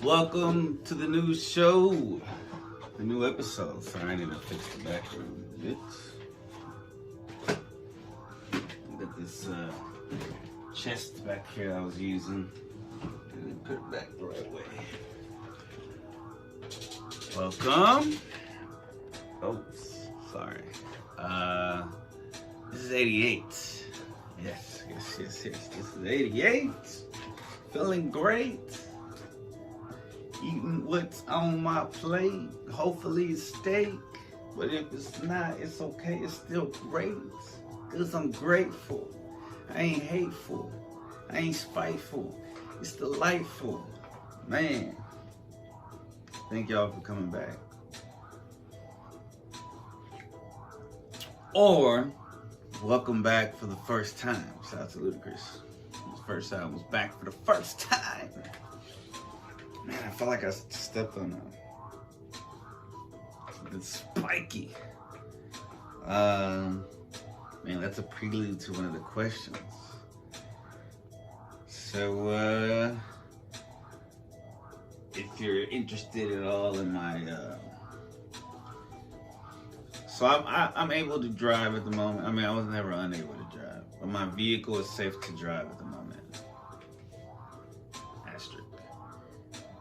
Welcome to the new show, the new episode. Sorry, I need to fix the background a bit. Got this chest back here I was using. And put it back the right way. Welcome. Oops, sorry. This is 88. Yes. This is 88. Feeling great. Eating what's on my plate. Hopefully it's steak. But if it's not, it's okay. It's still great. Because I'm grateful. I ain't hateful. I ain't spiteful. It's delightful. Man. Thank y'all for coming back. Or, welcome back for the first time. Shout out to Ludacris. His first album was back for the first time. Man, I felt like I stepped on something spiky. Man, that's a prelude to one of the questions. So, if you're interested at all in my, so I'm able to drive at the moment. I mean, I was never unable to drive, but my vehicle is safe to drive at the moment. Asterisk.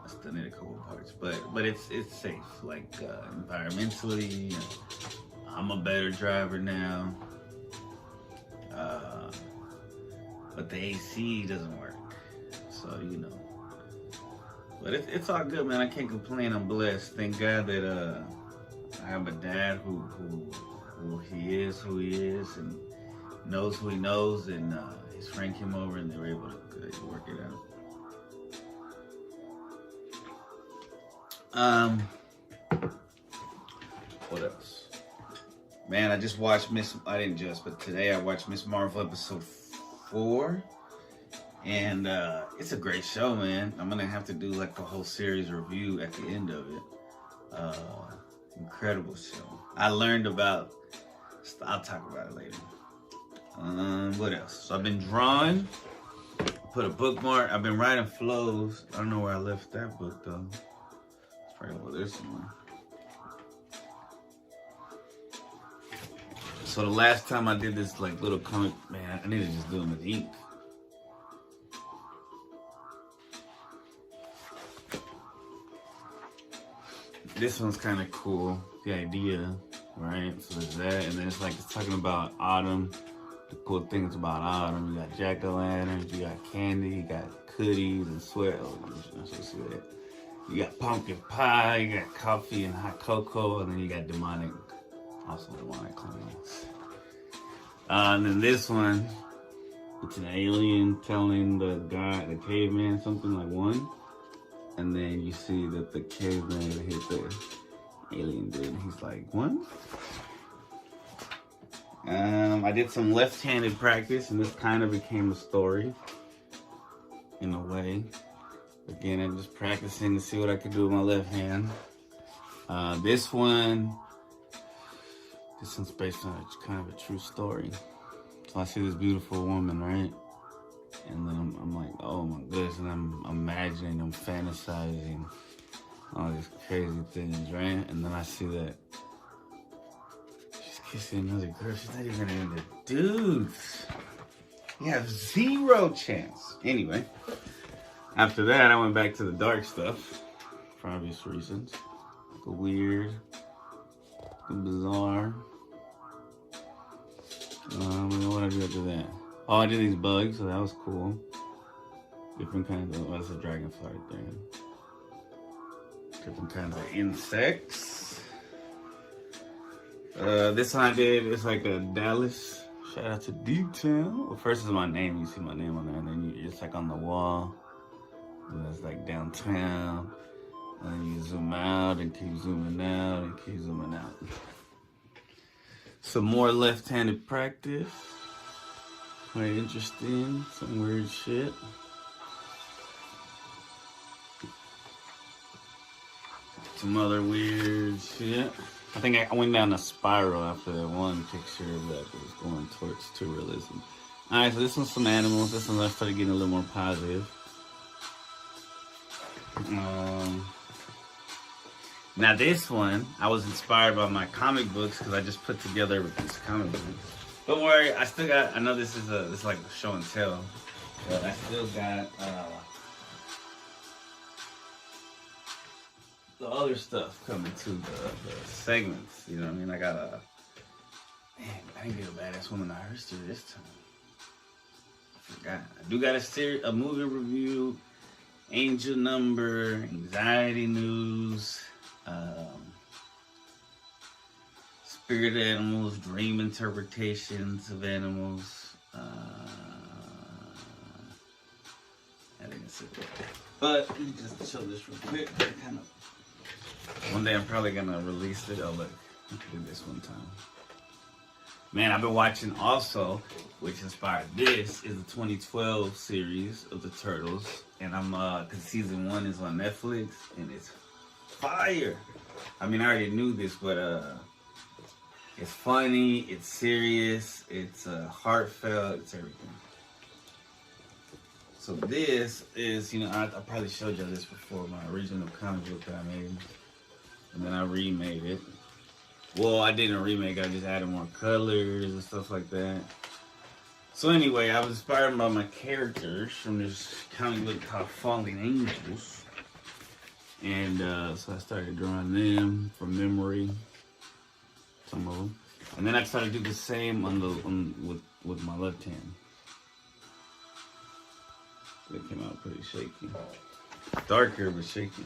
I still need a couple parts, but it's safe. Like environmentally, I'm a better driver now. But the AC doesn't work, so you know. But it's all good, man. I can't complain. I'm blessed. Thank God that I have a dad who he is, and knows who he knows, and his friend came over and they were able to work it out. What else? Man, I just watched but today I watched Miss Marvel episode 4. And it's a great show, man. I'm gonna have to do like a whole series review at the end of it. Incredible show. I learned about, I'll talk about it later. What else? So I've been drawing, put a bookmark. I've been writing flows. I don't know where I left that book though. It's probably over there somewhere. So the last time I did this like little comic, man, I need to just do them with ink. This one's kind of cool, the idea, right? So there's that, and then it's talking about autumn. The cool things about autumn, you got jack-o'-lanterns, you got candy, you got cookies and sweat. Oh, you're not supposed to see that. You got pumpkin pie, you got coffee and hot cocoa, and then you got demonic claims. And then this one, it's an alien telling the caveman something like one. And then you see that the caveman hit the alien dude. He's like, what? I did some left-handed practice, and this kind of became a story, in a way. Again, I'm just practicing to see what I could do with my left hand. This one's based on kind of a true story. So I see this beautiful woman, right? And then I'm like, oh my goodness, and I'm imagining, I'm fantasizing all these crazy things, right? And then I see that she's kissing another girl. She's not even into dudes. You have zero chance. Anyway, after that, I went back to the dark stuff for obvious reasons. The weird, the bizarre. What did I do after that? Oh, I did these bugs, so that was cool. Different kinds of, that's a dragonfly right there. Different kinds of insects. This one I did, it's like a Dallas. Shout out to detail. Well, first is my name, you see my name on there, and then it's like on the wall. And that's like downtown. And then you zoom out and keep zooming out and keep zooming out. Some more left-handed practice. Quite interesting, some weird shit. Some other weird shit. I think I went down a spiral after that one picture that was going towards surrealism. Alright, so this one's some animals. This one I started getting a little more positive. Now this one, I was inspired by my comic books because I just put together this comic book. Don't worry, I still got, I know this is like a show and tell, but I still got the other stuff coming to the segments. You know what I mean? I got man, I didn't get a badass woman I history this time. I forgot. I do got a movie review, angel number, anxiety news, spirit animals, dream interpretations of animals. I think that's it. But let me just show this real quick. One day I'm probably gonna release it. Oh look, I can do this one time. Man, I've been watching also, which inspired this, is the 2012 series of the Turtles. And I'm, cause season 1 is on Netflix, and it's fire. I mean, I already knew this, but it's funny, it's serious, it's heartfelt, it's everything. So this is, you know, I probably showed you this before, my original comic book that I made. And then I remade it. Well, I didn't remake it, I just added more colors and stuff like that. So anyway, I was inspired by my characters from this comic book called Falling Angels. And so I started drawing them from memory, some of them. And then I started to do the same with my left hand. It came out pretty shaky. Darker, but shaky.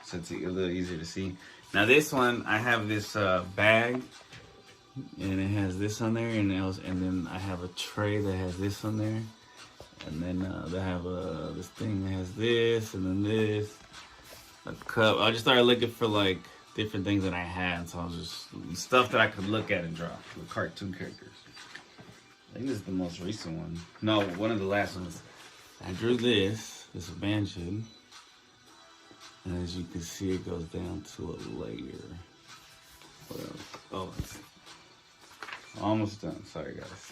So it's a little easier to see. Now this one, I have this bag, and it has this on there, and then I have a tray that has this on there, and then I have this thing that has this, and then this, a cup. I just started looking for like different things that I had, so I was just stuff that I could look at and draw with cartoon characters. I think this is the most recent one. No, one of the last ones. I drew this. This is a mansion. And as you can see, it goes down to a layer. What else? Oh, it's almost done. Sorry, guys.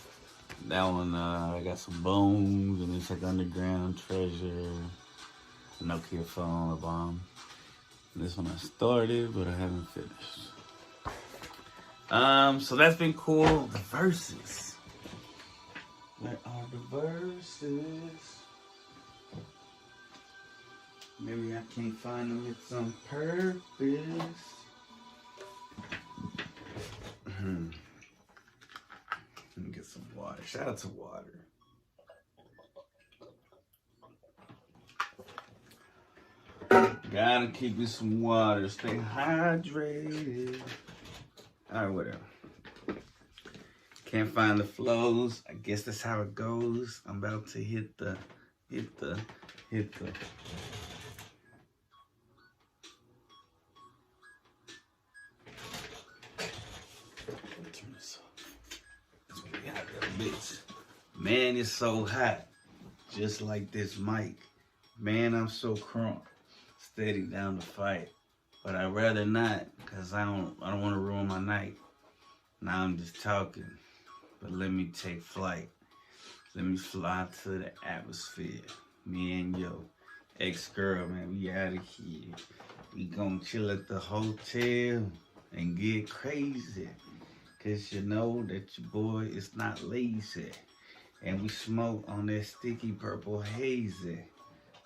That one, I got some bones, and it's like underground treasure, a Nokia phone, a bomb. And this one I started, but I haven't finished. So that's been cool. The verses. Where are the verses? Maybe I can't find them with some purpose. Let me get some water. Shout out to water. Gotta keep you some water. Stay hydrated. Alright, whatever. Can't find the flows. I guess that's how it goes. I'm about to hit the turn this off. Bitch. Man, it's so hot. Just like this mic. Man, I'm so crunk. Steady down to fight. But I'd rather not, cause I don't want to ruin my night. Now I'm just talking. But let me take flight. Let me fly to the atmosphere. Me and your ex-girl, man, we out of here. We gon' chill at the hotel and get crazy. Cause you know that your boy is not lazy. And we smoke on that sticky purple hazy.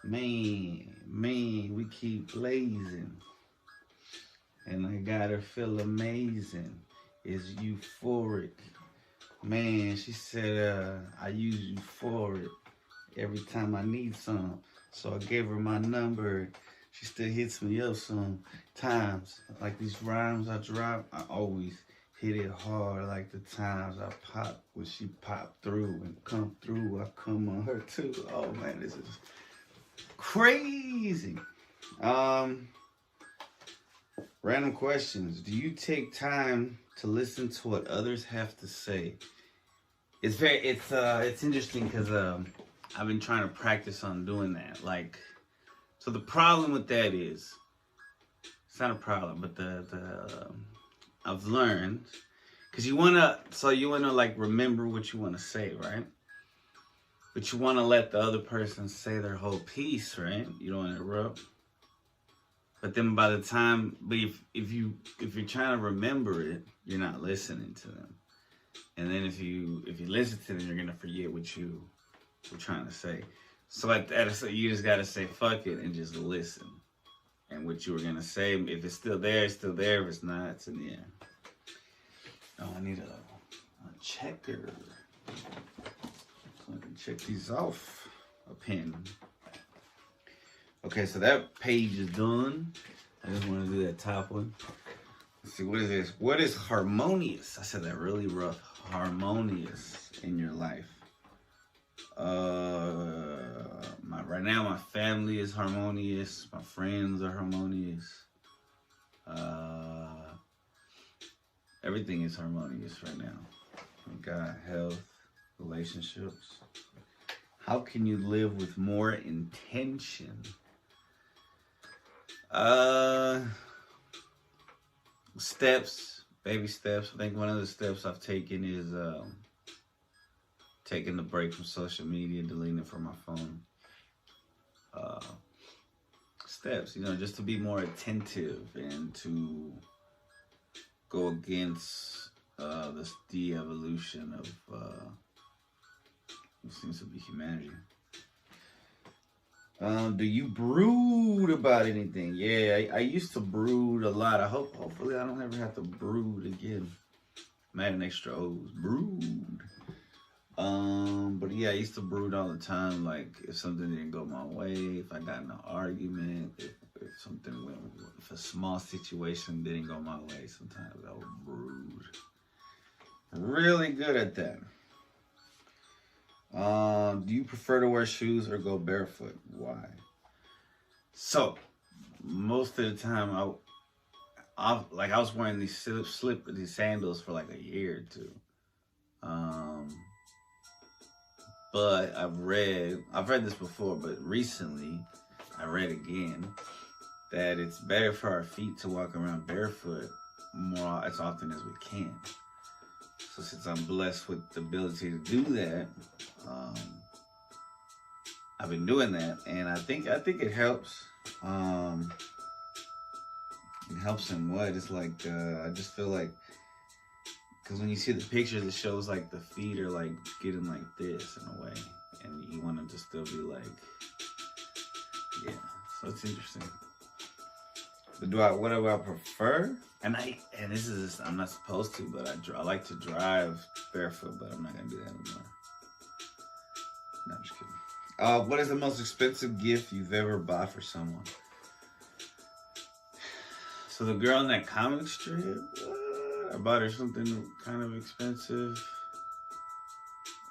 Man, we keep blazing. And I gotta feel amazing. It's euphoric. Man, she said I use euphoric every time I need some. So I gave her my number. She still hits me up sometimes. Like these rhymes I drop, I always hit it hard. Like the times I pop when she pop through and come through, I come on her too. Oh man, this is crazy. Random questions. Do you take time to listen to what others have to say? It's interesting because I've been trying to practice on doing that. Like, so the problem with that is, it's not a problem, but I've learned, Because you wanna like remember what you wanna say, right? But you wanna let the other person say their whole piece, right? You don't wanna interrupt. But then by the time, if you're trying to remember it, you're not listening to them. And then if you listen to them, you're gonna forget what you were trying to say. So like that, so you just gotta say fuck it and just listen. And what you were gonna say, if it's still there, it's still there. If it's not, it's in the air. Oh, I need a checker. So I can check these off. A pen. Okay, so that page is done. I just want to do that top one. Let's see, what is this? What is harmonious? I said that really rough. Harmonious in your life. Right now my family is harmonious. My friends are harmonious. Everything is harmonious right now. We got health, relationships. How can you live with more intention? Steps, baby steps. I think one of the steps I've taken is taking the break from social media, deleting it from my phone. Steps, just to be more attentive and to go against this de-evolution of what seems to be humanity. Do you brood about anything? Yeah, I used to brood a lot. Hopefully I don't ever have to brood again. I'm adding extra O's. Brood. But yeah, I used to brood all the time. Like if something didn't go my way, if I got in an argument, if if a small situation didn't go my way, sometimes I would brood. Really good at that. Do you prefer to wear shoes or go barefoot? Why? So, most of the time, I was wearing these these sandals for like a year or two. But I've read this before, but recently I read again that it's better for our feet to walk around barefoot more as often as we can. So since I'm blessed with the ability to do that, I've been doing that, and I think it helps. It helps in what? It's like I just feel like, because when you see the pictures, it shows like the feet are like getting like this in a way, and you want them to still be like, yeah. So it's interesting. But what do I prefer? And this is, I'm not supposed to, but I like to drive barefoot, but I'm not gonna do that anymore. No, I'm just kidding. What is the most expensive gift you've ever bought for someone? So the girl in that comic strip, I bought her something kind of expensive.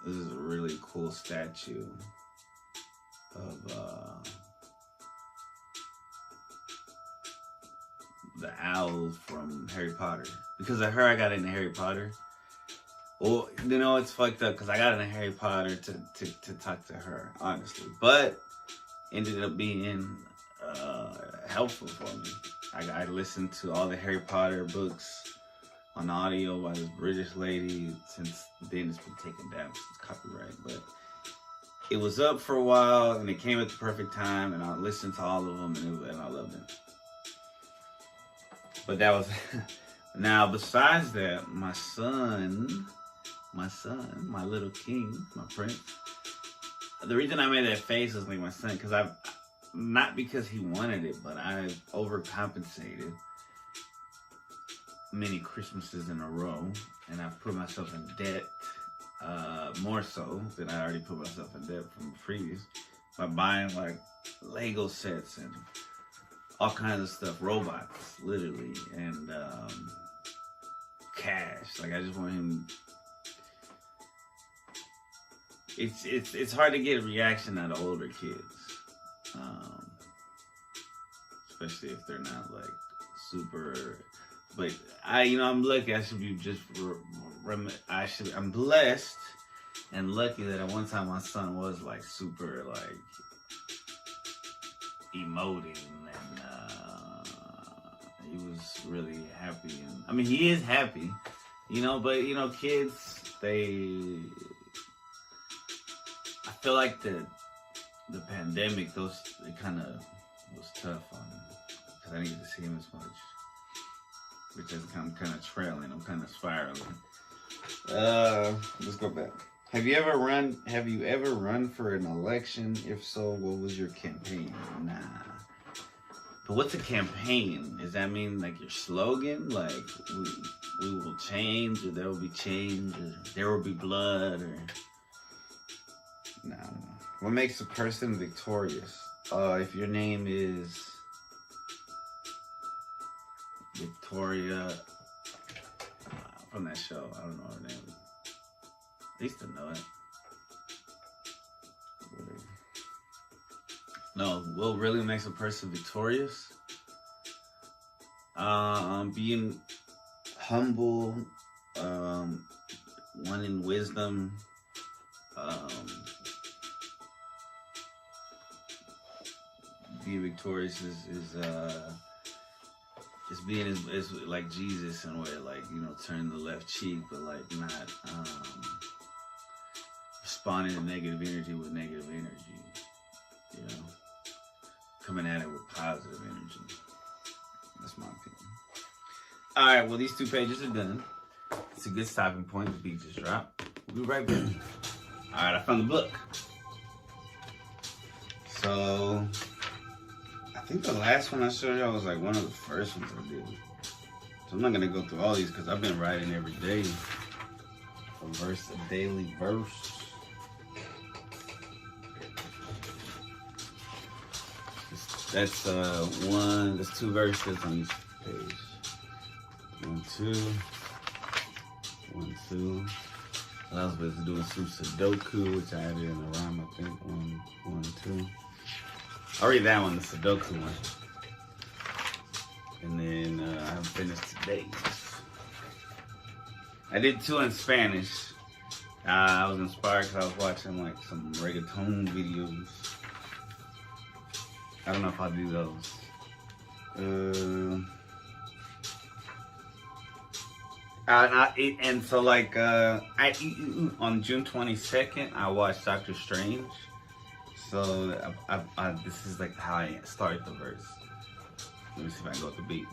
This is a really cool statue of the owl from Harry Potter. Because of her, I got into Harry Potter. Well, it's fucked up because I got into Harry Potter to talk to her, honestly. But ended up being helpful for me. I listened to all the Harry Potter books on audio by this British lady. Since then, it's been taken down because it's copyright. But it was up for a while, and it came at the perfect time, and I listened to all of them, and I loved it. But that was... Now, besides that, my son, my little king, my prince. The reason I made that face was like my son, because not because he wanted it, but I overcompensated many Christmases in a row, and I put myself in debt, more so than I already put myself in debt from the previous, by buying like Lego sets and all kinds of stuff, robots, literally, and cash. Like I just want him. It's hard to get a reaction out of older kids, especially if they're not like super. But I'm lucky. I should be just. I'm blessed and lucky that at one time my son was like super like emoting, and he was really happy. And I mean, he is happy. But kids, I feel like the pandemic, it kind of was tough on me because I didn't get to see him as much. Which is I'm kind of trailing. I'm kind of spiraling. Let's go back. Have you ever run for an election? If so, what was your campaign? Nah. But what's a campaign? Does that mean like your slogan? Like we will change, or there will be change, or there will be blood, or no. What makes a person victorious? If your name is Victoria from that show, I don't know her name. I used to know it. No, what really makes a person victorious? Being humble, wanting wisdom, being victorious is being as like Jesus in a way, like, turn the left cheek, but like not responding to negative energy with negative energy, coming at it with positive energy. That's my opinion. All right, well, these 2 pages are done. It's a good stopping point. The beat just dropped. We'll be right back. All right, I found the book. So I think the last one I showed y'all was like one of the first ones I did. So I'm not gonna go through all these because I've been writing every day. A daily verse. That's there's 2 verses on each page. 1, 2. 1, 2. I was supposed to do some Sudoku, which I added in the rhyme, I think. 1, 2. I'll read that one, the Sudoku one. And then I haven't finished today. I did 2 in Spanish. I was inspired because I was watching like some reggaeton videos. I don't know if I'll do those. And so like on June 22nd, I watched Doctor Strange. So this is like how I start the verse. Let me see if I can go with the beat.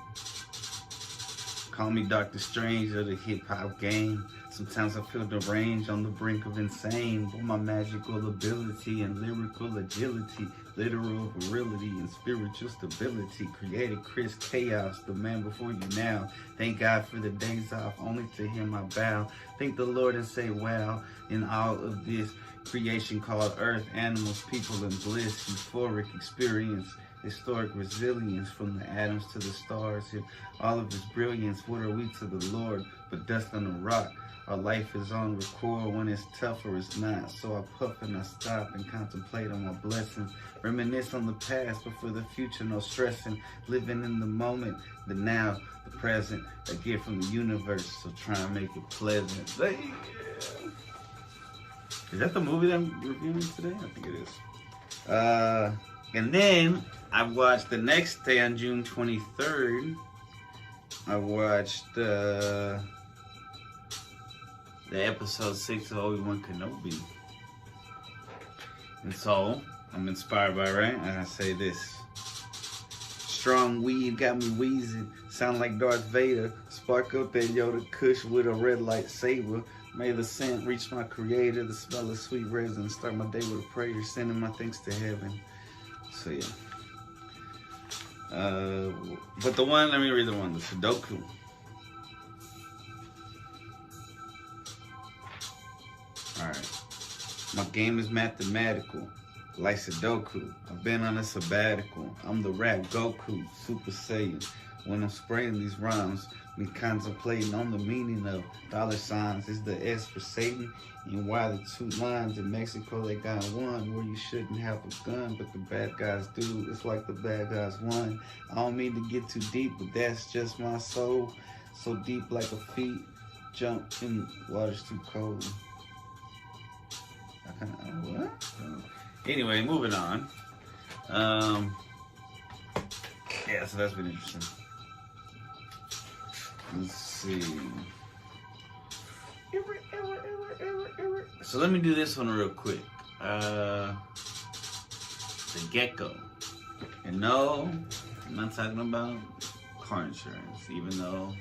Call me Dr. Strange of the hip-hop game. Sometimes I feel deranged on the brink of insane. But my magical ability and lyrical agility, literal virility and spiritual stability, created Chris Chaos, the man before you now. Thank God for the days off, only to him I bow. Thank the Lord and say wow. In all of this creation called earth, animals, people, and bliss, euphoric experience, historic resilience from the atoms to the stars. In all of its brilliance, what are we to the Lord but dust on a rock? Our life is on record when it's tough or it's not. So I puff and I stop and contemplate on my blessings. Reminisce on the past, but for the future, no stressing. Living in the moment, the now, the present, a gift from the universe. So try and make it pleasant. Yeah. Is that the movie that I'm reviewing today? I think it is. And then I watched the next day on June 23rd. I watched the episode 6 of Obi-Wan Kenobi. And so, I'm inspired by, right? And I say this. Strong weed got me wheezing. Sound like Darth Vader. Spark up that Yoda Kush with a red lightsaber. May the scent reach my creator. The smell of sweet resin. Start my day with a prayer. Sending my thanks to heaven. So, yeah. But the one, let me read the one. The Sudoku. Alright. My game is mathematical, like Sudoku. I've been on a sabbatical. I'm the rap Goku, Super Saiyan. When I'm spraying these rhymes, me contemplating on the meaning of dollar signs. Is the S for Satan? And why the 2 lines in Mexico, they got one where you shouldn't have a gun, but the bad guys do. It's like the bad guys won. I don't mean to get too deep, but that's just my soul. So deep like a feet, jump in water's too cold. What? Anyway, moving on. Yeah, so that's been interesting. Let's see. So let me do this one real quick. The gecko. And no, I'm not talking about car insurance, even though.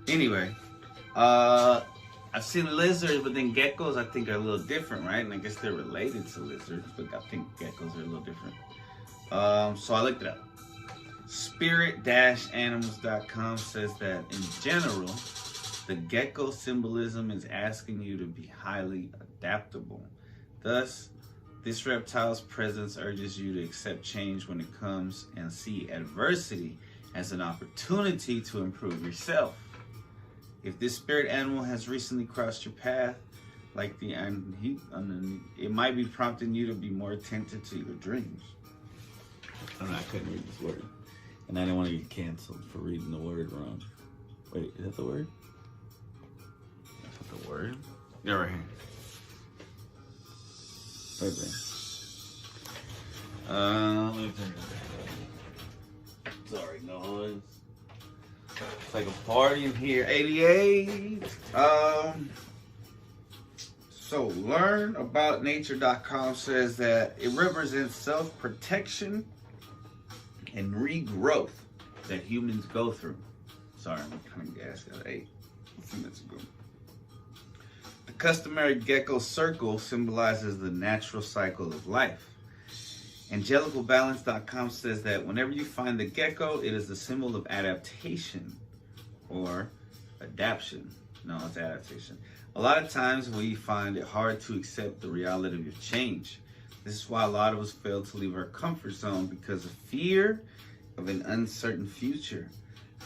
Anyway, I've seen lizards, but then geckos I think are a little different, right? And I guess they're related to lizards, but I think geckos are a little different. So I looked it up. Spirit-animals.com says that in general, the gecko symbolism is asking you to be highly adaptable. Thus, this reptile's presence urges you to accept change when it comes and see adversity as an opportunity to improve yourself. If this spirit animal has recently crossed your path, like it might be prompting you to be more attentive to your dreams. I don't know, I couldn't read this word. And I didn't want to get canceled for reading the word wrong. Wait, is that the word? That's not the word? Yeah, right here. Right there. Let me turn it. Sorry, noise. It's like a party in here. 88. So learnaboutnature.com says that it represents self-protection and regrowth that humans go through. Sorry, I'm kind of gassed at 8 a few minutes ago. The customary gecko circle symbolizes the natural cycle of life. Angelicalbalance.com says that whenever you find the gecko, it is a symbol of adaptation or adaptation. No, it's adaptation. A lot of times we find it hard to accept the reality of change. This is why a lot of us fail to leave our comfort zone because of fear of an uncertain future.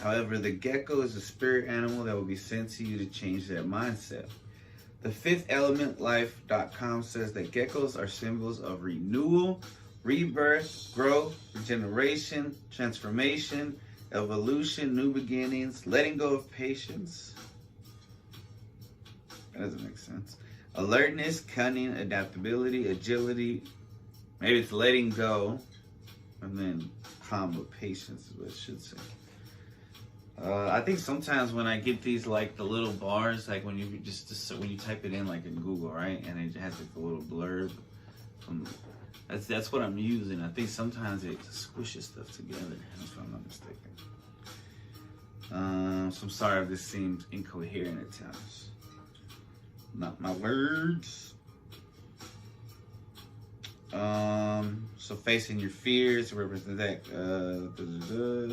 However, the gecko is a spirit animal that will be sent to you to change that mindset. The fifthelementlife.com says that geckos are symbols of renewal, rebirth, growth, regeneration, transformation, evolution, new beginnings, letting go of patience. That doesn't make sense. Alertness, cunning, adaptability, agility. Maybe it's letting go, and then calm with patience is what it should say. I think sometimes when I get these like the little bars, like when you when you type it in like in Google, right, and it has like a little blurb. That's what I'm using. I think sometimes it squishes stuff together, if I'm not mistaken. So I'm sorry if this seems incoherent at times. Not my words. So facing your fears represent that.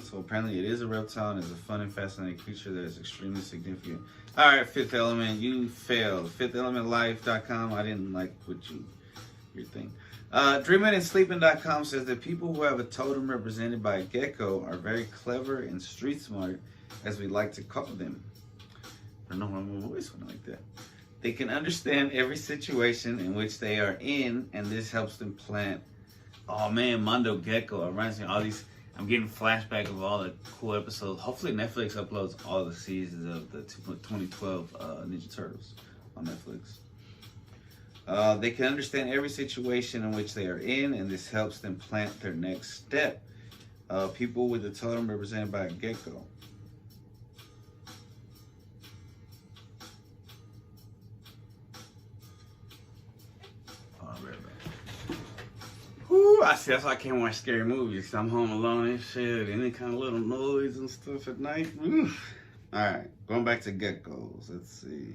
So apparently it is a reptile and is a fun and fascinating creature that is extremely significant. All right, Fifth Element, you failed. FifthElementLife.com. I didn't like what your thing. DreamingandSleeping.com says that people who have a totem represented by a gecko are very clever and street smart, as we like to call them. I don't know why my voice went like that. They can understand every situation in which they are in, and this helps them plant. Oh man, Mondo Gecko reminds me of all these. I'm getting flashback of all the cool episodes. Hopefully Netflix uploads all the seasons of the 2012 Ninja Turtles on Netflix. They can understand every situation in which they are in, and this helps them plant their next step. People with a totem represented by a gecko. Whew, I see. That's why I can't watch scary movies. I'm home alone and shit. Any kind of little noise and stuff at night. Oof. All right, going back to geckos. Let's see.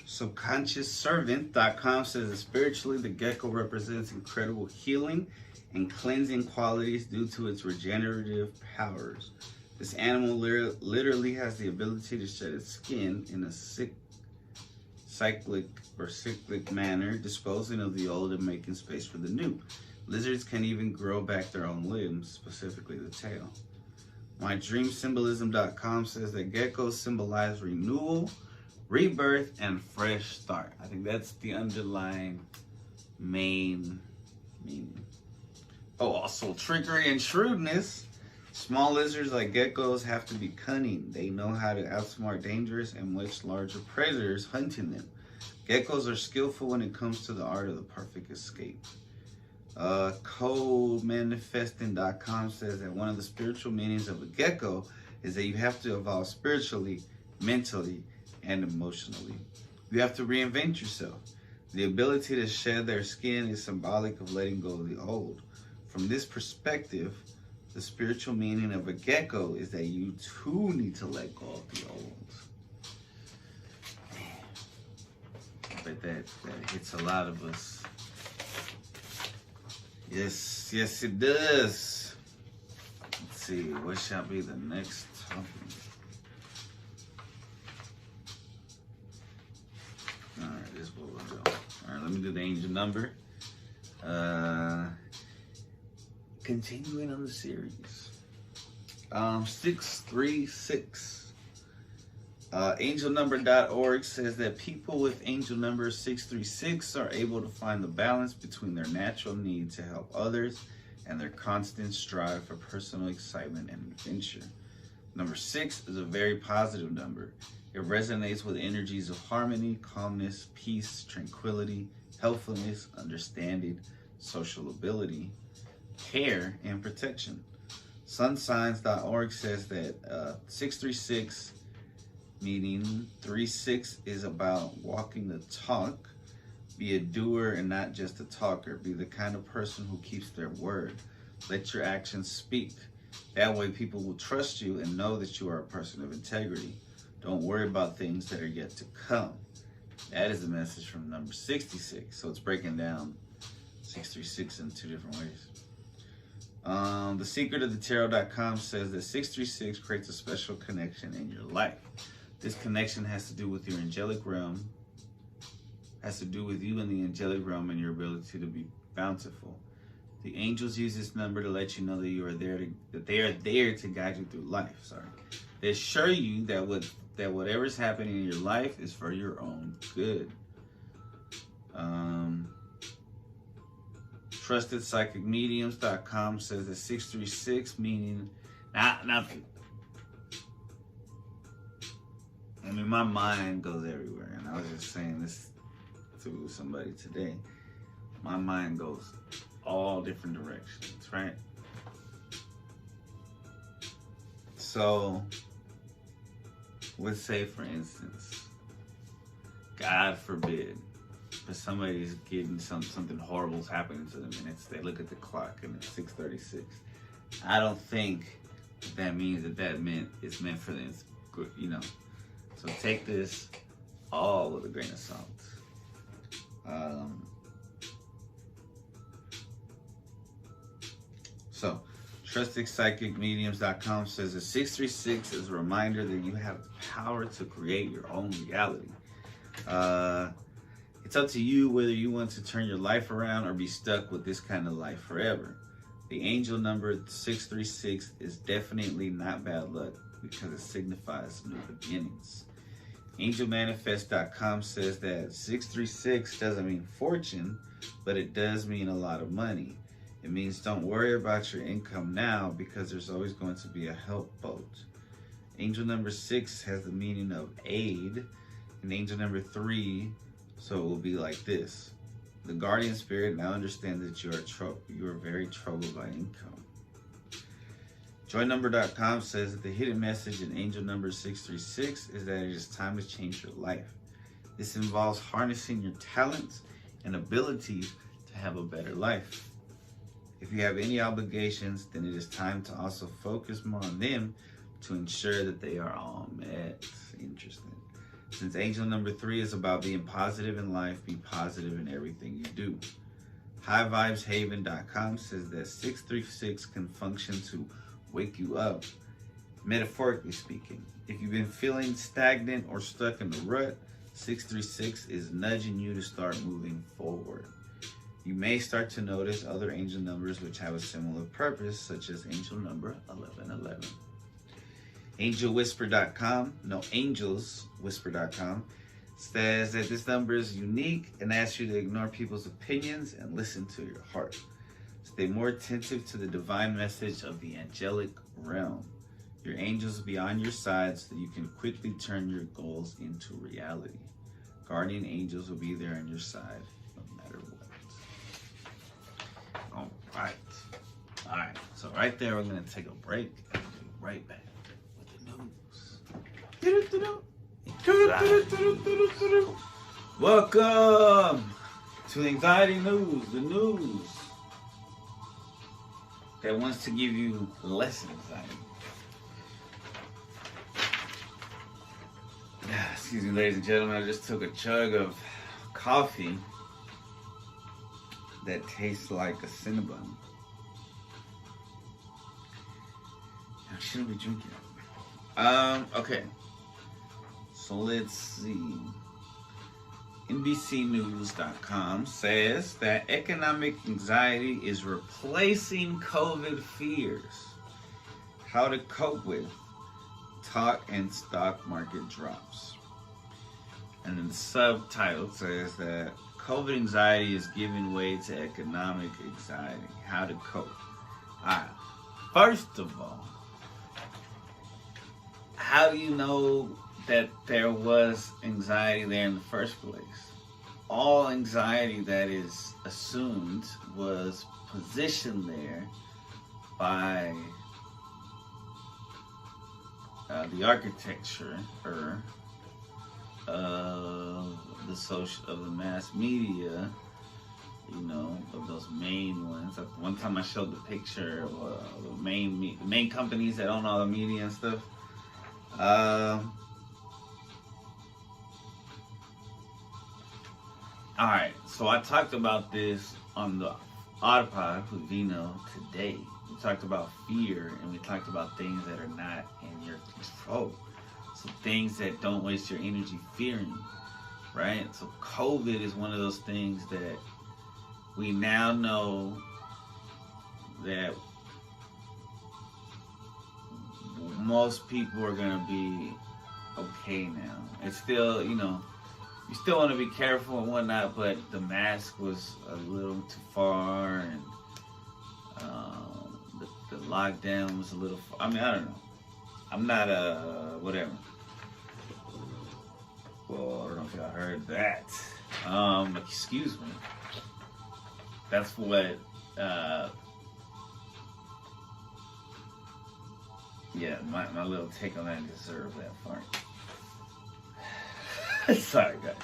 SubconsciousServant.com says that spiritually, the gecko represents incredible healing and cleansing qualities due to its regenerative powers. This animal literally has the ability to shed its skin in a cyclic manner, disposing of the old and making space for the new. Lizards can even grow back their own limbs, specifically the tail. MyDreamSymbolism.com says that geckos symbolize renewal, rebirth, and fresh start. I think that's the underlying main meaning. Oh, also trickery and shrewdness. Small lizards like geckos have to be cunning. They know how to outsmart dangerous and much larger predators hunting them. Geckos are skillful when it comes to the art of the perfect escape. CodeManifesting.com says that one of the spiritual meanings of a gecko is that you have to evolve spiritually, mentally, and emotionally. You have to reinvent yourself. The ability to shed their skin is symbolic of letting go of the old. From this perspective, the spiritual meaning of a gecko is that you too need to let go of the old. But that hits a lot of us. Yes, it does. Let's see, what shall be the next topic? Alright, this is what we'll do. Alright, let me do the angel number. Continuing on the series. 636. Angelnumber.org says that people with angel number 636 are able to find the balance between their natural need to help others and their constant strive for personal excitement and adventure. Number 6 is a very positive number. It resonates with energies of harmony, calmness, peace, tranquility, helpfulness, understanding, social ability, care, and protection. Sunsigns.org says that 636 meaning 36 is about walking the talk. Be a doer and not just a talker. Be the kind of person who keeps their word. Let your actions speak. That way people will trust you and know that you are a person of integrity. Don't worry about things that are yet to come. That is the message from number 66. So it's breaking down 636 in 2 different ways. The secret of the tarot.com says that 636 creates a special connection in your life. This connection has to do with your angelic realm, has to do with you in the angelic realm and your ability to be bountiful. The angels use this number to let you know that you are there that they are there to guide you through life. They assure you that whatever's happening in your life is for your own good. TrustedPsychicMediums.com says that 636 meaning my mind goes everywhere, and I was just saying this to somebody today. My mind goes all different directions, right? So, let's say, for instance, God forbid, but somebody's getting something horrible's happening to them, and they look at the clock and it's 6:36. I don't think that means it's meant for them, you know. So take this all with a grain of salt. So, TrustedPsychicMediums.com says that 636 is a reminder that you have the power to create your own reality. It's up to you whether you want to turn your life around or be stuck with this kind of life forever. The angel number 636 is definitely not bad luck because it signifies new beginnings. AngelManifest.com says that 636 doesn't mean fortune, but it does mean a lot of money. It means don't worry about your income now because there's always going to be a help boat. Angel number 6 has the meaning of aid, and angel number 3, so it will be like this. The guardian spirit now understands that you are very troubled by income. JoyNumber.com says that the hidden message in angel number 636 is that it is time to change your life. This involves harnessing your talents and abilities to have a better life. If you have any obligations, then it is time to also focus more on them to ensure that they are all met. Interesting. Since angel number 3 is about being positive in life, be positive in everything you do. HighVibesHaven.com says that 636 can function to wake you up, metaphorically speaking. If you've been feeling stagnant or stuck in the rut, 636 is nudging you to start moving forward. You may start to notice other angel numbers which have a similar purpose, such as angel number 1111. Angelswhisper.com says that this number is unique and asks you to ignore people's opinions and listen to your heart. Stay more attentive to the divine message of the angelic realm. Your angels will be on your side so that you can quickly turn your goals into reality. Guardian angels will be there on your side no matter what. Right. All right. So right there, we're gonna take a break and be right back with the news. Welcome to the Anxiety News, the news that wants to give you less anxiety. Excuse me, ladies and gentlemen, I just took a chug of coffee that tastes like a Cinnabon. I shouldn't be drinking it. Okay. So let's see. NBCnews.com says that economic anxiety is replacing COVID fears. How to cope with talk and stock market drops. And then the subtitle says that COVID anxiety is giving way to economic anxiety. How to cope. Alright. First of all, how do you know that there was anxiety there in the first place? All anxiety that is assumed was positioned there by the architecture of the mass media, you know, of those main ones. One time I showed the picture of the main companies that own all the media and stuff. Alright, so I talked about this on the Autopod with Vino today. We talked about fear, and we talked about things that are not in your control. So things that don't waste your energy fearing, right? So COVID is one of those things that we now know that most people are going to be okay now. It's still, you know, you still want to be careful and whatnot, but the mask was a little too far, and the lockdown was a little far. I mean, I don't know. I'm not whatever. Well, I don't know if y'all heard that. Excuse me. That's what, yeah, my little take on that deserved that fart. Sorry, guys.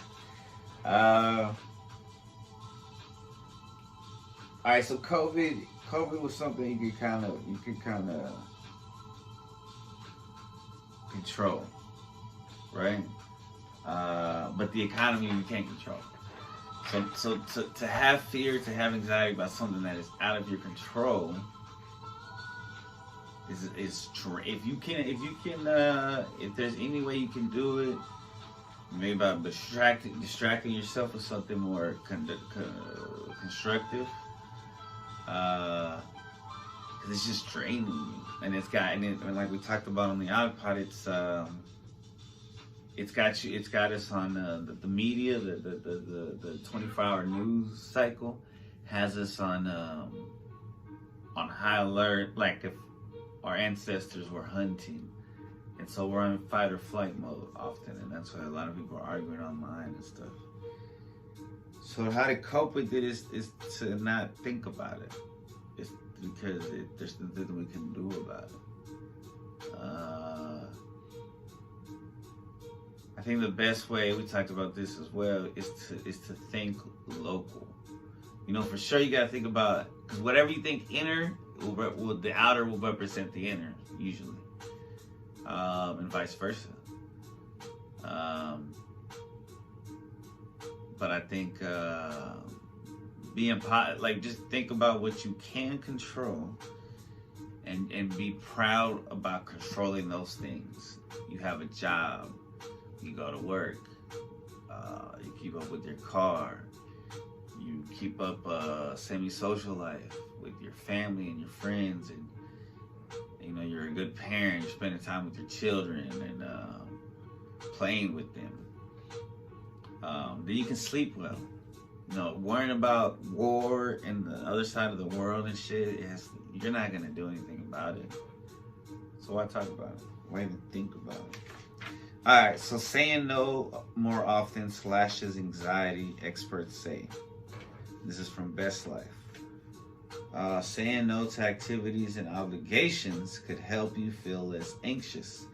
Alright, so COVID was something you could kind of control, right? But the economy you can't control. So to have fear, to have anxiety about something that is out of your control is if there's any way you can do it, maybe by distracting yourself with something more constructive, because it's just draining you, and and like we talked about on the iPod, it's got us on the media, the 24-hour news cycle has us on high alert, like if our ancestors were hunting. And so we're in fight or flight mode often, and that's why a lot of people are arguing online and stuff. So how to cope with it is to not think about it. It's because there's nothing we can do about it. I think the best way, we talked about this as well, is to think local. You know, for sure you gotta think about, because whatever you think inner, the outer will represent the inner, usually. And vice versa. But I think just think about what you can control, and be proud about controlling those things. You have a job, you go to work, you keep up with your car, you keep up a semi-social life with your family and your friends, and you know, you're a good parent, you're spending time with your children and playing with them. Then you can sleep well. You know, worrying about war and the other side of the world and shit, you're not going to do anything about it. So why talk about it? Why even think about it? Alright, so saying no more often slashes anxiety, experts say. This is from Best Life. Saying no to activities and obligations could help you feel less anxious.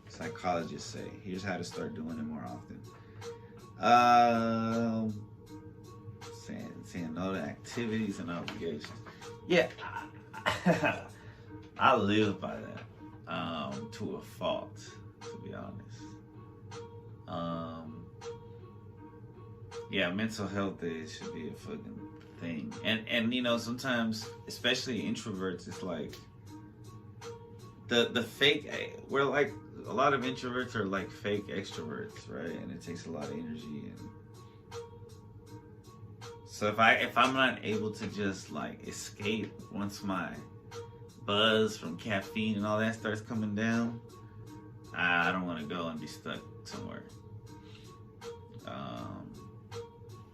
Psychologists say. Here's how to start doing it more often. Saying no to activities and obligations. Yeah, I live by that to a fault, to be honest. Yeah, mental health days should be a fucking thing. And you know, sometimes, especially introverts, it's like the fake. We're like a lot of introverts are like fake extroverts, right? And it takes a lot of energy. And so if I'm not able to just like escape once my buzz from caffeine and all that starts coming down, I don't want to go and be stuck somewhere.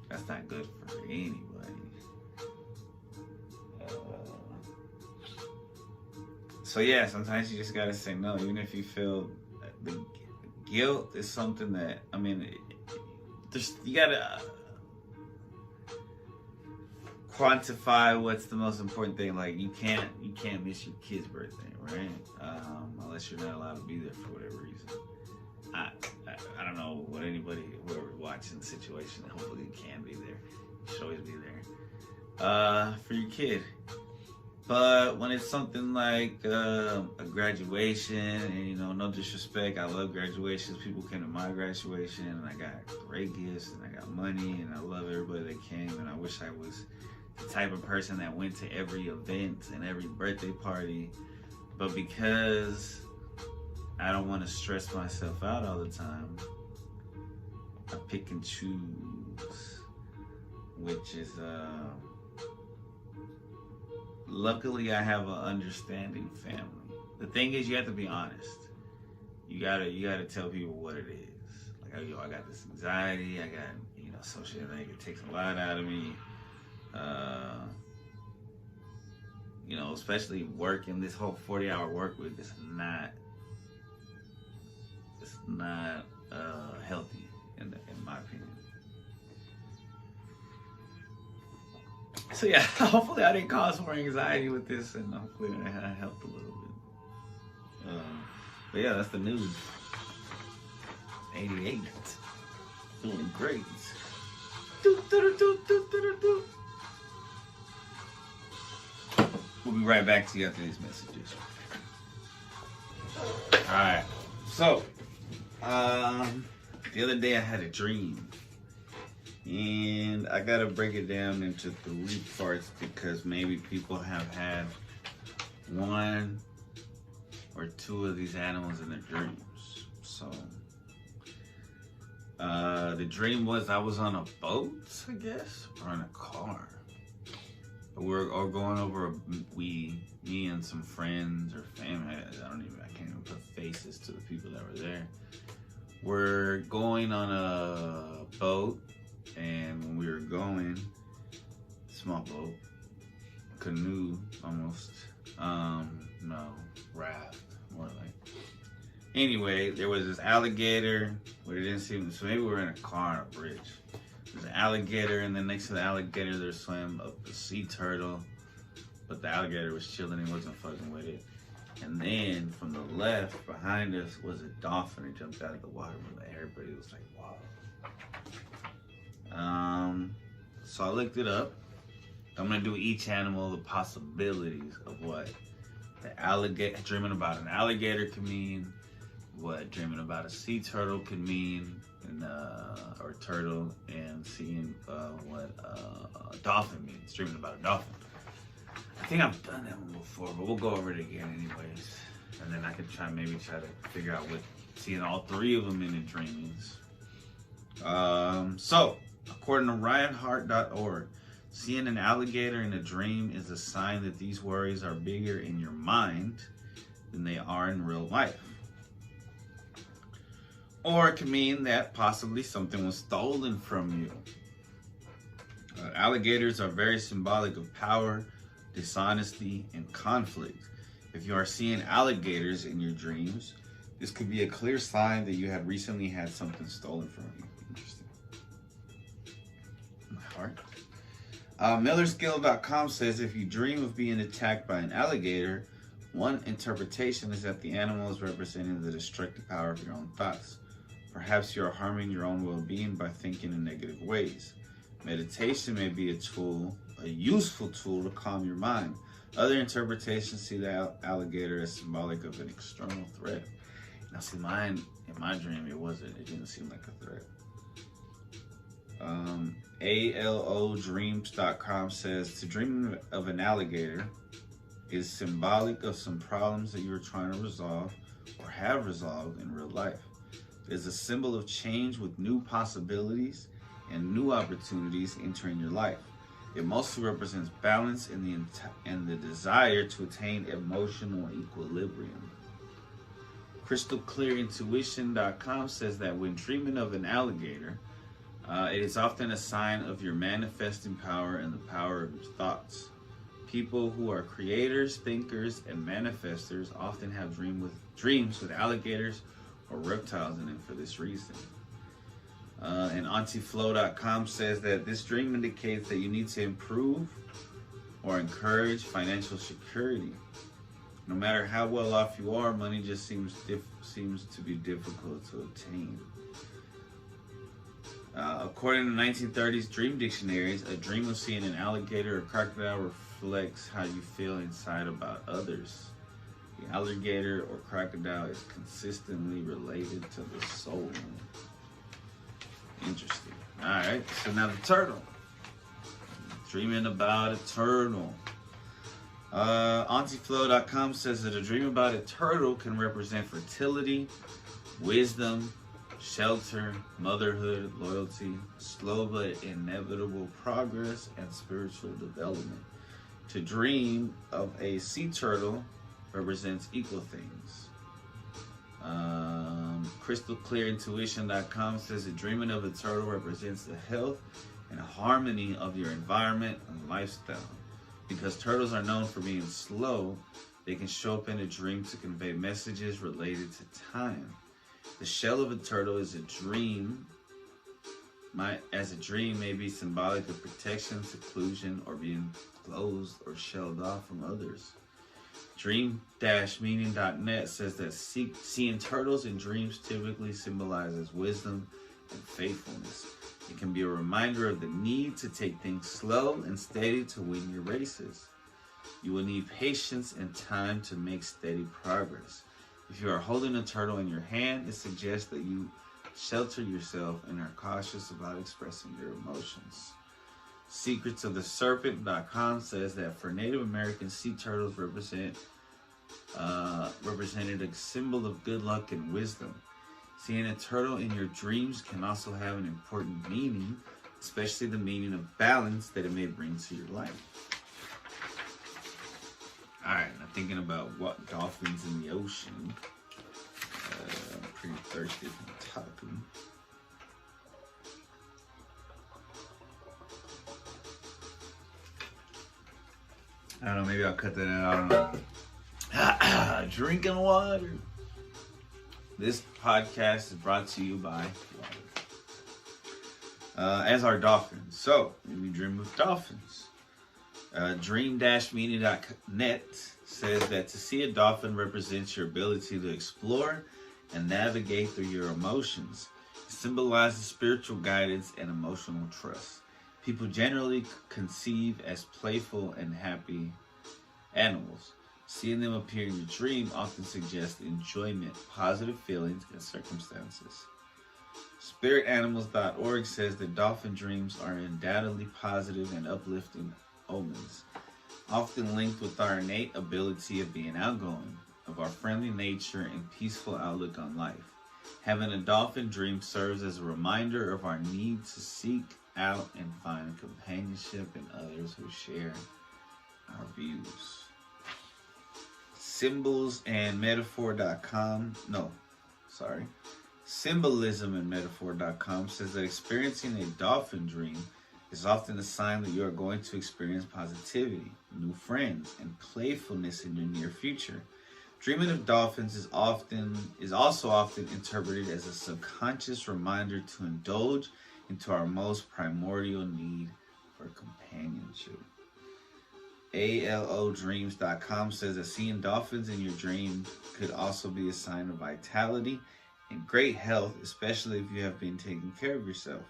That's not good for anybody. So yeah, sometimes you just gotta say no, even if you feel the guilt is something that, I mean, you gotta quantify what's the most important thing. Like you can't miss your kid's birthday, right? Unless you're not allowed to be there for whatever reason. I don't know what anybody, whoever watching the situation, hopefully you can be there. You should always be there for your kid. But when it's something like a graduation, and you know, no disrespect, I love graduations. People came to my graduation, and I got great gifts, and I got money, and I love everybody that came, and I wish I was the type of person that went to every event and every birthday party. But because I don't want to stress myself out all the time, I pick and choose, which is luckily I have an understanding family. The thing is, you have to be honest. You gotta tell people what it is. Like, yo, I got this anxiety, I got, you know, social anxiety, it takes a lot out of me. You know, especially working this whole 40-hour work week is not healthy in my opinion. So yeah, hopefully I didn't cause more anxiety with this, and hopefully I helped a little bit. But yeah, that's the news. 88, feeling great. We'll be right back to you after these messages. All right, so the other day I had a dream, and I gotta break it down into 3 parts because maybe people have had 1 or 2 of these animals in their dreams. So the dream was I was on a boat, I guess, or in a car. We're all going over me and some friends or family. I can't even put faces to the people that were there. We're going on a boat, and when we were going, small boat, canoe almost, no, raft, more like. Anyway, there was this alligator, but it didn't seem, so maybe we were in a car on a bridge. There's an alligator, and then next to the alligator there swam a sea turtle, but the alligator was chilling, he wasn't fucking with it. And then from the left behind us was a dolphin. It jumped out of the water, and everybody was like, wow. So I looked it up. I'm gonna do each animal the possibilities of what the alligator, dreaming about an alligator could mean, what dreaming about a sea turtle could mean, and or turtle, and seeing what a dolphin means, dreaming about a dolphin. I think I've done that one before, but we'll go over it again anyways. And then I can try to figure out what, seeing all 3 of them in the dreamings. So, according to ryanhart.org, seeing an alligator in a dream is a sign that these worries are bigger in your mind than they are in real life. Or it could mean that possibly something was stolen from you. Alligators are very symbolic of power, dishonesty, and conflict. If you are seeing alligators in your dreams, this could be a clear sign that you have recently had something stolen from you. Interesting. My heart. Millerskill.com says if you dream of being attacked by an alligator, one interpretation is that the animal is representing the destructive power of your own thoughts. Perhaps you are harming your own well-being by thinking in negative ways. Meditation may be a useful tool to calm your mind. Other interpretations see the alligator as symbolic of an external threat. Now, see, in my dream, it didn't seem like a threat. ALOdreams.com says to dream of an alligator is symbolic of some problems that you are trying to resolve or have resolved in real life. It is a symbol of change with new possibilities and new opportunities entering your life. It mostly represents balance and the desire to attain emotional equilibrium. CrystalClearIntuition.com says that when dreaming of an alligator, it is often a sign of your manifesting power and the power of your thoughts. People who are creators, thinkers, and manifestors often have dreams with alligators or reptiles in them for this reason. And AuntieFlow.com says that this dream indicates that you need to improve or encourage financial security. No matter how well off you are, money just seems to be difficult to obtain. According to 1930s dream dictionaries, a dream of seeing an alligator or crocodile reflects how you feel inside about others. The alligator or crocodile is consistently related to the soul. Interesting. Alright, so now the turtle. Dreaming about a turtle. AuntieFlow.com says that a dream about a turtle can represent fertility, wisdom, shelter, motherhood, loyalty, slow but inevitable progress, and spiritual development. To dream of a sea turtle represents equal things. CrystalClearIntuition.com says that dreaming of a turtle represents the health and harmony of your environment and lifestyle. Because turtles are known for being slow, they can show up in a dream to convey messages related to time. The shell of a turtle is a dream may be symbolic of protection, seclusion, or being closed or shelled off from others. Dream-meaning.net says that seeing turtles in dreams typically symbolizes wisdom and faithfulness. It can be a reminder of the need to take things slow and steady to win your races. You will need patience and time to make steady progress. If you are holding a turtle in your hand, it suggests that you shelter yourself and are cautious about expressing your emotions. SecretsOfTheSerpent.com says that for Native American sea turtles represented a symbol of good luck and wisdom. Seeing a turtle in your dreams can also have an important meaning, especially the meaning of balance that it may bring to your life. Alright, I'm thinking about what dolphins in the ocean. I'm pretty thirsty from talking. I don't know, maybe I'll cut that out. I don't know. Drinking water. This podcast is brought to you by water. As are dolphins. So, we dream of dolphins. Dream-meaning.net says that to see a dolphin represents your ability to explore and navigate through your emotions. It symbolizes spiritual guidance and emotional trust. People generally conceive as playful and happy animals. Seeing them appear in your dream often suggests enjoyment, positive feelings, and circumstances. SpiritAnimals.org says that dolphin dreams are undoubtedly positive and uplifting omens, often linked with our innate ability of being outgoing, of our friendly nature and peaceful outlook on life. Having a dolphin dream serves as a reminder of our need to seek out and find companionship in others who share our views. Symbolismandmetaphor.com says that experiencing a dolphin dream is often a sign that you are going to experience positivity, new friends, and playfulness in your near future. Dreaming of dolphins is also often interpreted as a subconscious reminder to indulge into our most primordial need for companionship. ALOdreams.com says that seeing dolphins in your dream could also be a sign of vitality and great health, especially if you have been taking care of yourself.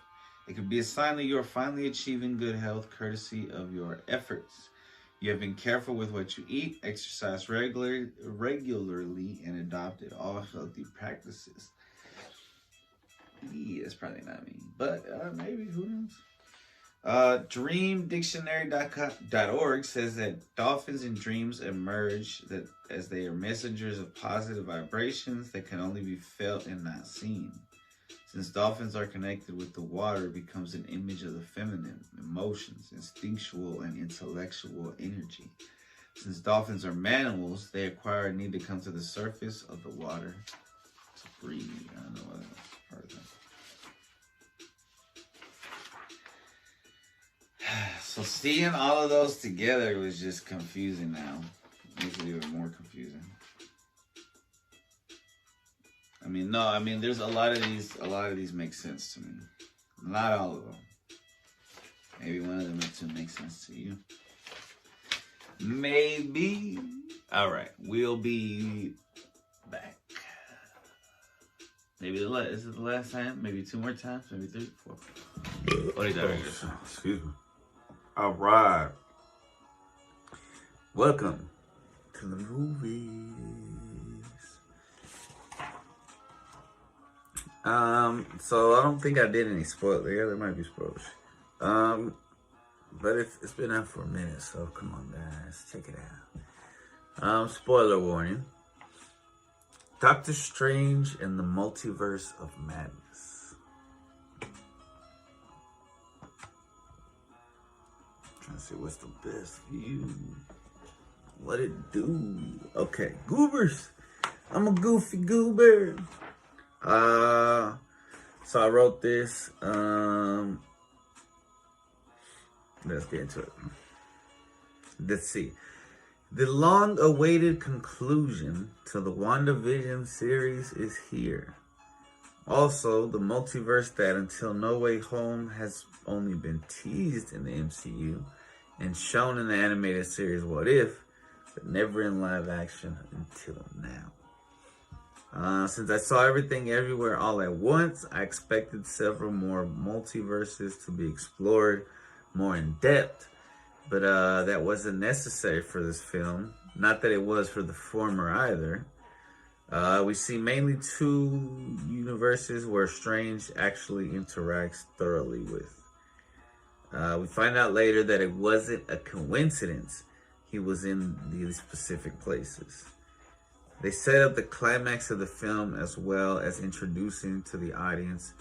It could be a sign that you are finally achieving good health courtesy of your efforts. You have been careful with what you eat, exercise regularly, and adopted all healthy practices. Yeah, that's probably not me, but maybe, who knows? DreamDictionary.org says that dolphins in dreams emerge as they are messengers of positive vibrations that can only be felt and not seen. Since dolphins are connected with the water, it becomes an image of the feminine, emotions, instinctual, and intellectual energy. Since dolphins are mammals, they acquire a need to come to the surface of the water to breathe. I don't know what that's part of that. So seeing all of those together was just confusing now. Makes it even more confusing. There's a lot of these make sense to me. Not all of them. Maybe one of them or two make sense to you. Maybe. All right, we'll be back. Maybe is it the last time? Maybe 2 more times? Maybe 3, 4. What is that? Excuse me. All right. Welcome to the movies. So I don't think I did any spoilers. Yeah, there might be spoilers. But it's been out for a minute, so come on, guys, check it out. Spoiler warning. Doctor Strange and the Multiverse of Madness. Trying to see what's the best view. What it do? Okay, goobers. I'm a goofy goober. So I wrote this. Let's get into it. Let's see. The long-awaited conclusion to the WandaVision series is here. Also, the multiverse that until No Way Home has only been teased in the MCU and shown in the animated series What If, but never in live action until now. Since I saw Everything Everywhere All at Once, I expected several more multiverses to be explored more in depth, but that wasn't necessary for this film. Not that it was for the former either. We see mainly 2 universes where Strange actually interacts thoroughly with. We find out later that it wasn't a coincidence he was in these specific places. They set up the climax of the film as well as introducing to the audience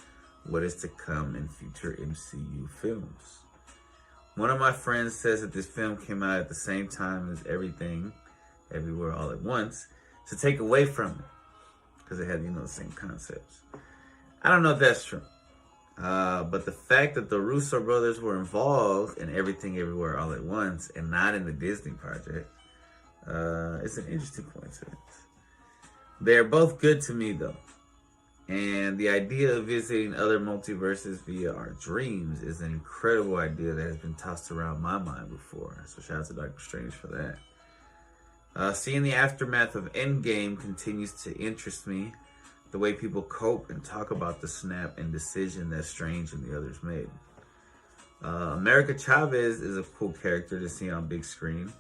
what is to come in future MCU films. One of my friends says that this film came out at the same time as Everything Everywhere All at Once to take away from it because it had, the same concepts. I don't know if that's true. But the fact that the Russo brothers were involved in Everything Everywhere All at Once and not in the Disney project, it's an interesting coincidence. They're both good to me, though. And the idea of visiting other multiverses via our dreams is an incredible idea that has been tossed around my mind before. So shout out to Doctor Strange for that. Seeing the aftermath of Endgame continues to interest me. The way people cope and talk about the snap and decision that Strange and the others made. America Chavez is a cool character to see on big screen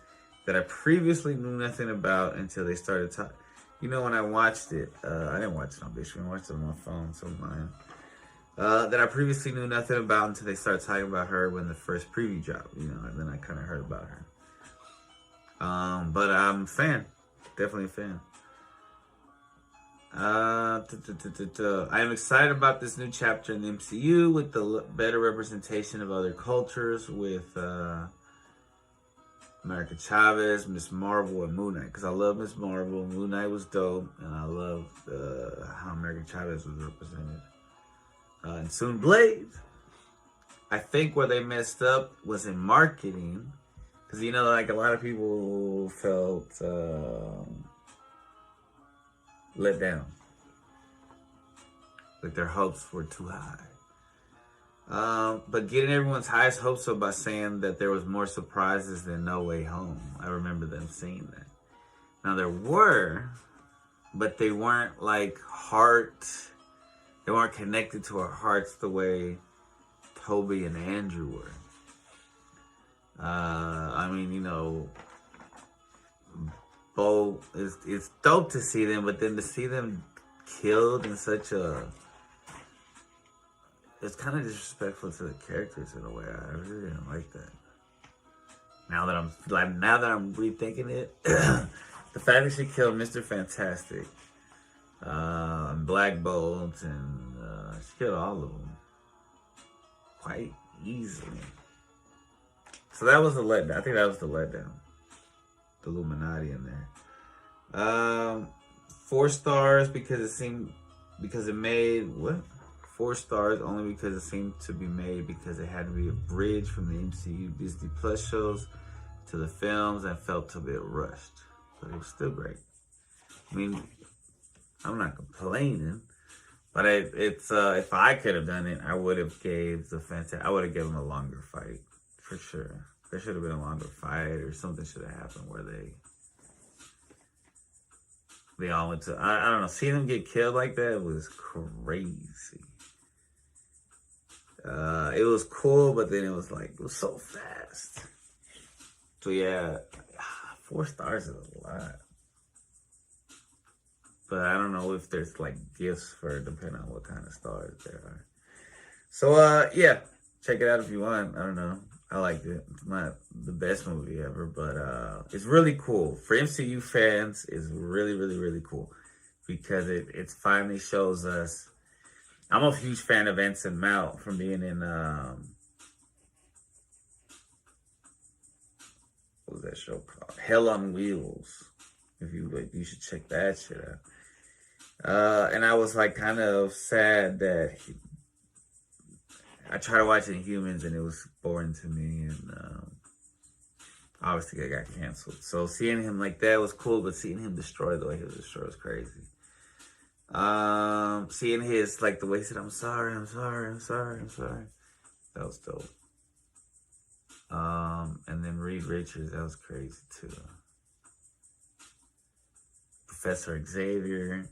that I previously knew nothing about until they started talking. When I watched it, I didn't watch it on big screen, I watched it on my phone, so mine. That I previously knew nothing about until they started talking about her when the first preview dropped, and then I kind of heard about her. But I'm a fan, definitely a fan. I am excited about this new chapter in the MCU with the better representation of other cultures with America Chavez, Miss Marvel, and Moon Knight. Because I love Miss Marvel, Moon Knight was dope, and I love how America Chavez was represented. And soon Blade. I think where they messed up was in marketing. Because, a lot of people felt let down. Like their hopes were too high. But getting everyone's highest hopes up by saying that there was more surprises than No Way Home. I remember them saying that. Now there were, but they weren't like they weren't connected to our hearts the way Toby and Andrew were. I mean, you know, Bo, it's dope to see them, but then to see them killed in such a, it's kind of disrespectful to the characters in a way. I really didn't like that. Now that I'm rethinking it, the fact that she killed Mr. Fantastic, and Black Bolt, and she killed all of them quite easily. So that was the letdown. I think that was the letdown. The Illuminati in there. 4 stars because it made what? 4 stars only because it seemed to be made because it had to be a bridge from the MCU Disney Plus shows to the films and felt a bit rushed. But it was still great. I mean, I'm not complaining, but it's if I could have done it, I would have given them a longer fight for sure. There should have been a longer fight, or something should have happened where they all went to. I don't know. Seeing them get killed like that was crazy. It was cool, but then it was so fast. So yeah, 4 stars is a lot. But I don't know if there's like gifts for depending on what kind of stars there are. So yeah, check it out if you want. I don't know. I liked it. It's not the best movie ever, but it's really cool. For MCU fans, it's really, really, really cool. Because it finally shows us. I'm a huge fan of Anson Mount from being in what was that show called? Hell on Wheels. If you should check that shit out. And I was like kind of sad that I tried to watch Inhumans and it was boring to me, and obviously it got canceled. So seeing him like that was cool, but seeing him destroy the way he was destroyed was crazy. Seeing his like the way he said, I'm sorry. That was dope. And then Reed Richards, that was crazy too. Professor Xavier,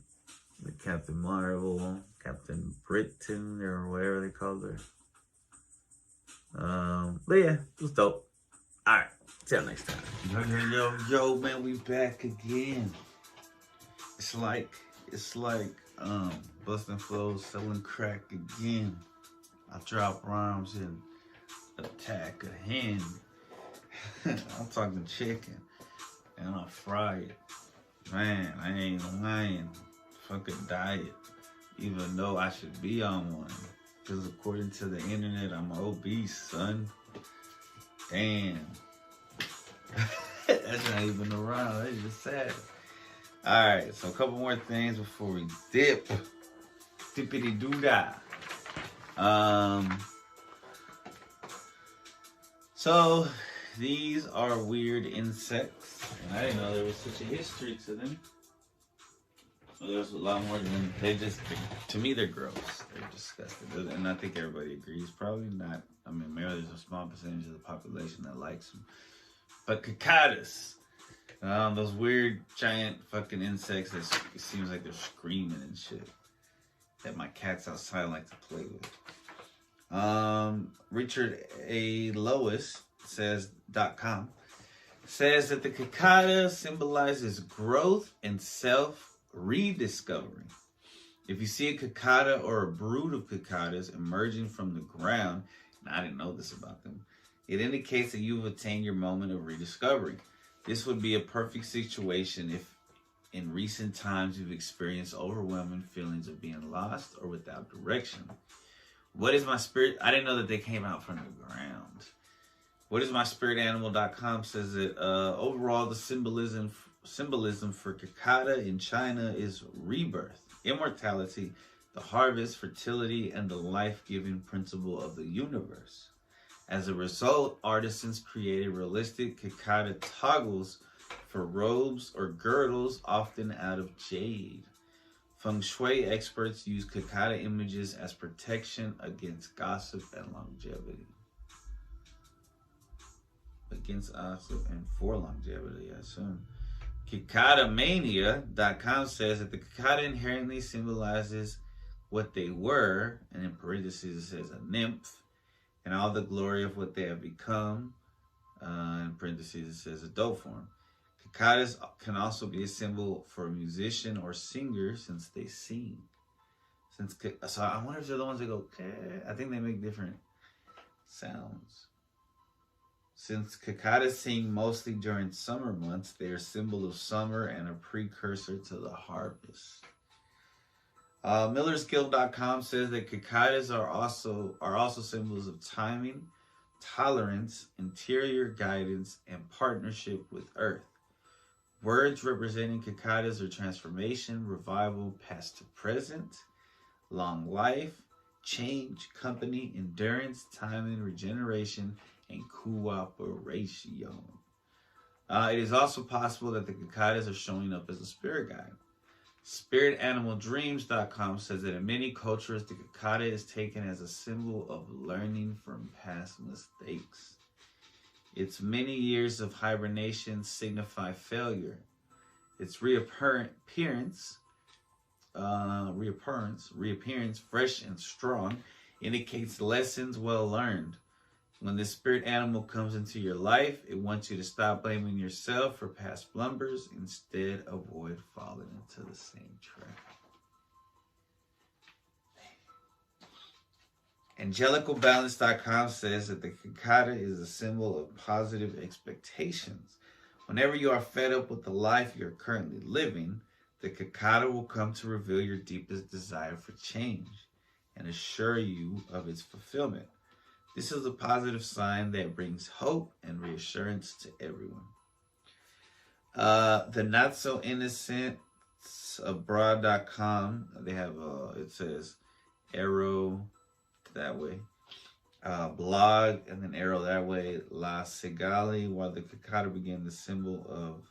the Captain Marvel, Captain Britain, or whatever they called her. But yeah, it was dope. Alright, till next time. Yo, man, we back again. It's like busting flows, selling crack again. I drop rhymes and attack a hen. I'm talking chicken and I fry it. Man, I ain't lying. Fucking diet. Even though I should be on one. Because according to the internet, I'm obese, son. Damn. That's not even around. That's just sad. Alright, so a couple more things before we dip. Dippity doo dah. So these are weird insects. And I didn't know there was such a history to them. Well, there's a lot more than to me, they're gross. They're disgusting. And I think everybody agrees. Probably not. I mean, maybe there's a small percentage of the population that likes them. But cicadas. Those weird, giant fucking insects that it seems like they're screaming and shit. That my cats outside like to play with. Richard A. Lois says.com says that the cicada symbolizes growth and self-rediscovery. If you see a cicada or a brood of cicadas emerging from the ground, and I didn't know this about them, it indicates that you've attained your moment of rediscovery. This would be a perfect situation if in recent times you've experienced overwhelming feelings of being lost or without direction. What is my spirit? I didn't know that they came out from the ground. What is my spiritanimal.com says that overall the symbolism for cicada in China is rebirth, immortality, the harvest, fertility, and the life-giving principle of the universe. As a result, artisans created realistic cicada toggles for robes or girdles, often out of jade. Feng Shui experts use cicada images as protection against gossip and longevity. Against gossip and for longevity, I assume. Cicadamania.com says that the cicada inherently symbolizes what they were, and in parentheses it says a nymph, and all the glory of what they have become. In parentheses it says a dope form. Cicadas can also be a symbol for a musician or singer since they sing. So I wonder if they're the ones that go, I think they make different sounds. Since cicadas sing mostly during summer months, they are a symbol of summer and a precursor to the harvest. Millersguild.com says that cicadas are also symbols of timing, tolerance, interior guidance, and partnership with Earth. Words representing cicadas are transformation, revival, past to present, long life, change, company, endurance, timing, regeneration, and cooperation. It is also possible that the cicadas are showing up as a spirit guide. SpiritAnimalDreams.com says that in many cultures, the cicada is taken as a symbol of learning from past mistakes. Its many years of hibernation signify failure. Its reappearance, fresh and strong, indicates lessons well learned. When this spirit animal comes into your life, it wants you to stop blaming yourself for past blunders. Instead, avoid falling into the same trap. AngelicalBalance.com says that the cicada is a symbol of positive expectations. Whenever you are fed up with the life you're currently living, the cicada will come to reveal your deepest desire for change and assure you of its fulfillment. This is a positive sign that brings hope and reassurance to everyone. The Not So Innocent Abroad.com, they have it says arrow that way, blog, and then arrow that way. La Cigale, while the cicada became the symbol of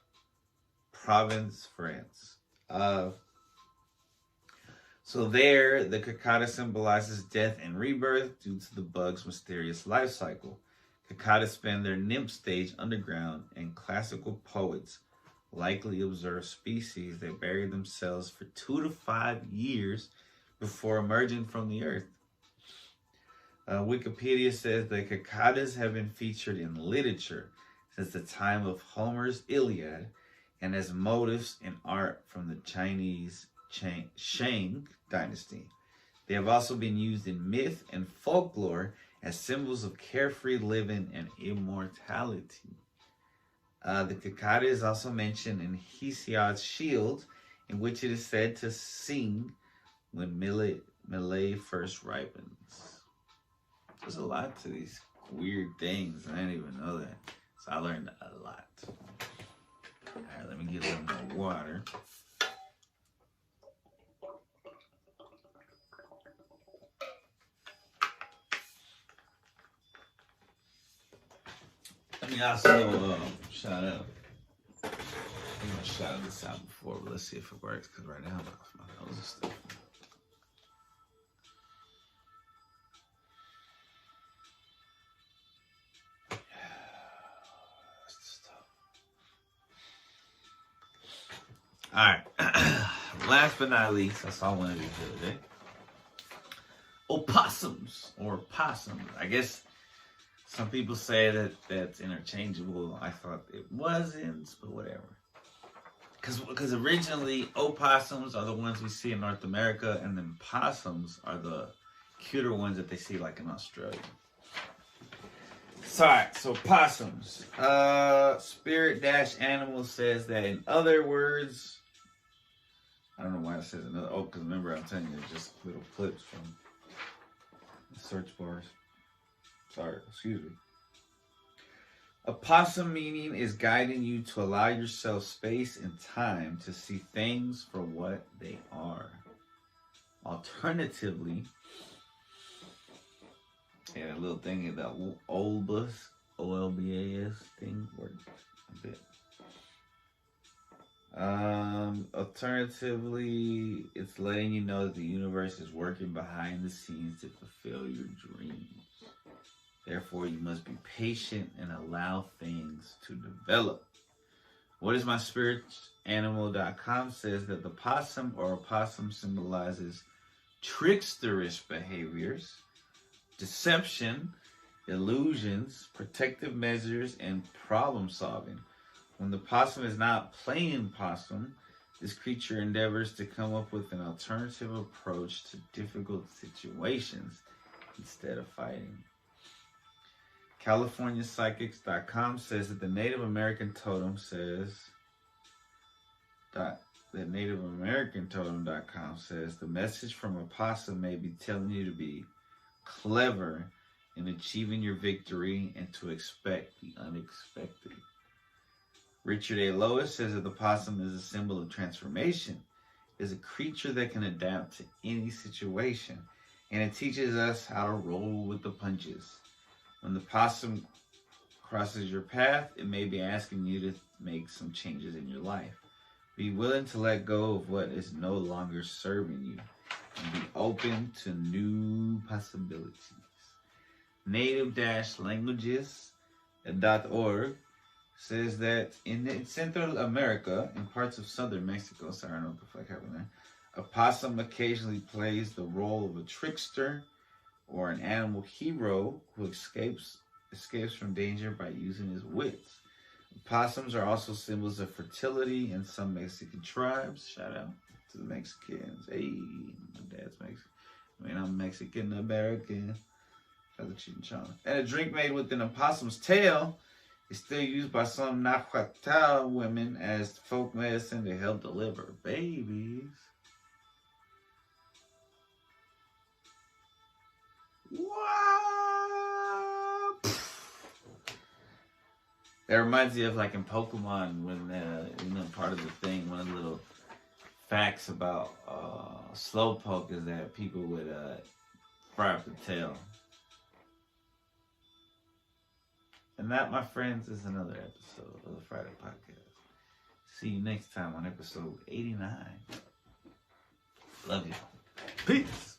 Provence, France. So there, the cicada symbolizes death and rebirth due to the bug's mysterious life cycle. Cicadas spend their nymph stage underground, and classical poets likely observe species that bury themselves for 2 to 5 years before emerging from the earth. Wikipedia says that cicadas have been featured in literature since the time of Homer's Iliad and as motifs in art from the Chinese Shang dynasty. They have also been used in myth and folklore as symbols of carefree living and immortality. The cicada is also mentioned in Hesiod's Shield, in which it is said to sing when millet first ripens. There's a lot to these weird things. I didn't even know that. So I learned a lot. All right, let me get a little more water. Let me also shout out. I'm gonna shout this out before, but let's see if it works. Because right now my nose is stuffed. All right. Last but not least, I saw one of these the other day. Opossums or possums. I guess some people say that that's interchangeable. I thought it wasn't, but whatever. Because originally opossums are the ones we see in North America, and then possums are the cuter ones that they see like in Australia. So possums. Spirit-Animal says that in other words, I don't know why it says another. Oh, because remember I'm telling you, there's just little clips from the search bars. Sorry, excuse me. A possum meaning is guiding you to allow yourself space and time to see things for what they are. Alternatively, yeah, that little thing, that Olbas, OLBAS thing worked a bit. Alternatively, it's letting you know that the universe is working behind the scenes to fulfill your dreams. Therefore, you must be patient and allow things to develop. WhatIsMySpiritAnimal.com says that the possum or opossum symbolizes tricksterish behaviors, deception, illusions, protective measures, and problem solving. When the possum is not playing possum, this creature endeavors to come up with an alternative approach to difficult situations instead of fighting. CaliforniaPsychics.com says that the Native American totem NativeAmericanTotem.com says the message from a possum may be telling you to be clever in achieving your victory and to expect the unexpected. Richard A. Lois says that the possum is a symbol of transformation. It is a creature that can adapt to any situation, and it teaches us how to roll with the punches. When the possum crosses your path, it may be asking you to make some changes in your life. Be willing to let go of what is no longer serving you and be open to new possibilities. Native-languages.org says that in Central America and parts of southern Mexico, sorry, I don't know what the fuck happened there, a possum occasionally plays the role of a trickster or an animal hero who escapes from danger by using his wits. Possums are also symbols of fertility in some Mexican tribes. Shout out to the Mexicans. Hey, my dad's Mexican. I mean, I'm Mexican American. Shout out to Chinchana. And a drink made with an opossum's tail is still used by some Nahuatl women as folk medicine to help deliver babies. What? That reminds me of like in Pokemon when part of the thing, one of the little facts about Slowpoke is that people would fry up the tail. And that, my friends, is another episode of the Friday Podcast. See you next time on episode 89. Love you. Peace.